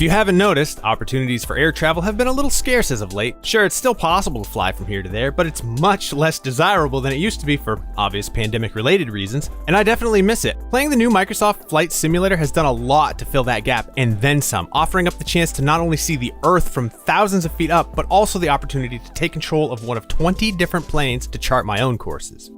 If you haven't noticed, opportunities for air travel have been a little scarce as of late. Sure, it's still possible to fly from here to there, but it's much less desirable than it used to be for obvious pandemic-related reasons, and I definitely miss it. Playing the new Microsoft Flight Simulator has done a lot to fill that gap, and then some, offering up the chance to not only see the Earth from thousands of feet up, but also the opportunity to take control of one of 20 different planes to chart my own courses.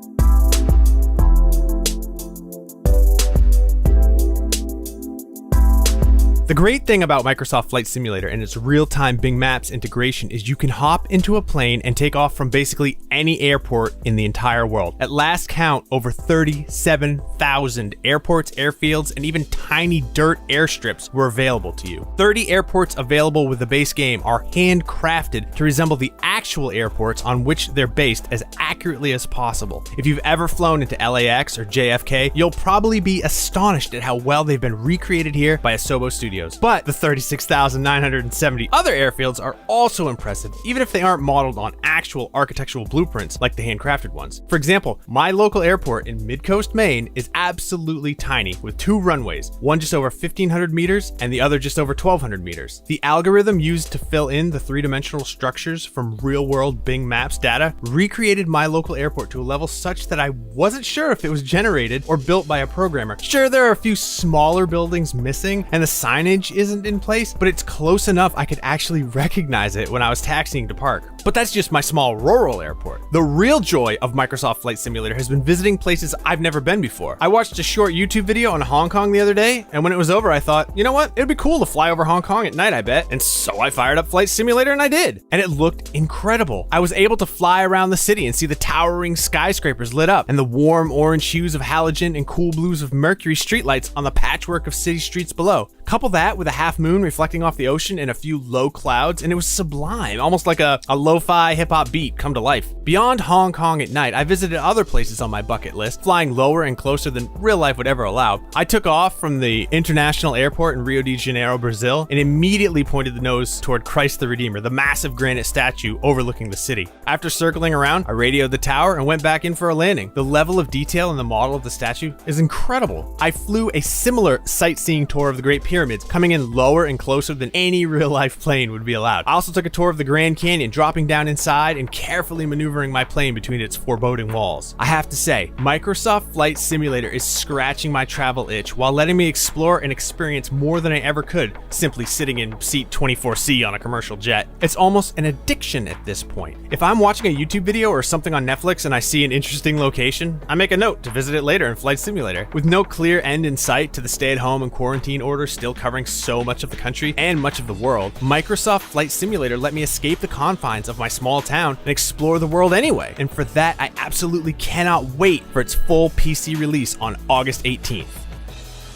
The great thing about Microsoft Flight Simulator and its real-time Bing Maps integration is you can hop into a plane and take off from basically any airport in the entire world. At last count, over 37,000 airports, airfields, and even tiny dirt airstrips were available to you. 30 airports available with the base game are handcrafted to resemble the actual airports on which they're based as accurately as possible. If you've ever flown into LAX or JFK, you'll probably be astonished at how well they've been recreated here by Asobo Studios. But the 36,970 other airfields are also impressive, even if they aren't modeled on actual architectural blueprints like the handcrafted ones. For example, my local airport in Midcoast, Maine is absolutely tiny with 2 runways, one just over 1,500 meters and the other just over 1,200 meters. The algorithm used to fill in the 3-dimensional structures from real-world Bing Maps data recreated my local airport to a level such that I wasn't sure if it was generated or built by a programmer. Sure, there are a few smaller buildings missing and the signage isn't in place, but it's close enough I could actually recognize it when I was taxiing to park. But that's just my small rural airport. The real joy of Microsoft Flight Simulator has been visiting places I've never been before. I watched a short YouTube video on Hong Kong the other day, and when it was over, I thought, you know what? It'd be cool to fly over Hong Kong at night, I bet. And so I fired up Flight Simulator and I did. And it looked incredible. I was able to fly around the city and see the towering skyscrapers lit up and the warm orange hues of halogen and cool blues of mercury streetlights on the patchwork of city streets below. Couple that with a half moon reflecting off the ocean and a few low clouds, and it was sublime, almost like a lo-fi hip-hop beat come to life. Beyond Hong Kong at night, I visited other places on my bucket list, flying lower and closer than real life would ever allow. I took off from the international airport in Rio de Janeiro, Brazil, and immediately pointed the nose toward Christ the Redeemer, the massive granite statue overlooking the city. After circling around, I radioed the tower and went back in for a landing. The level of detail in the model of the statue is incredible. I flew a similar sightseeing tour of the Great Pyramids, coming in lower and closer than any real-life plane would be allowed. I also took a tour of the Grand Canyon, dropping down inside and carefully maneuvering my plane between its foreboding walls. I have to say, Microsoft Flight Simulator is scratching my travel itch while letting me explore and experience more than I ever could simply sitting in seat 24C on a commercial jet. It's almost an addiction at this point. If I'm watching a YouTube video or something on Netflix and I see an interesting location, I make a note to visit it later in Flight Simulator. With no clear end in sight to the stay-at-home and quarantine order still covering so much of the country and much of the world, Microsoft Flight Simulator let me escape the confines of my small town and explore the world anyway. And for that, I absolutely cannot wait for its full PC release on August 18th.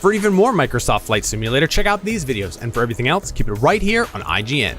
For even more Microsoft Flight Simulator, check out these videos, and for everything else, keep it right here on IGN.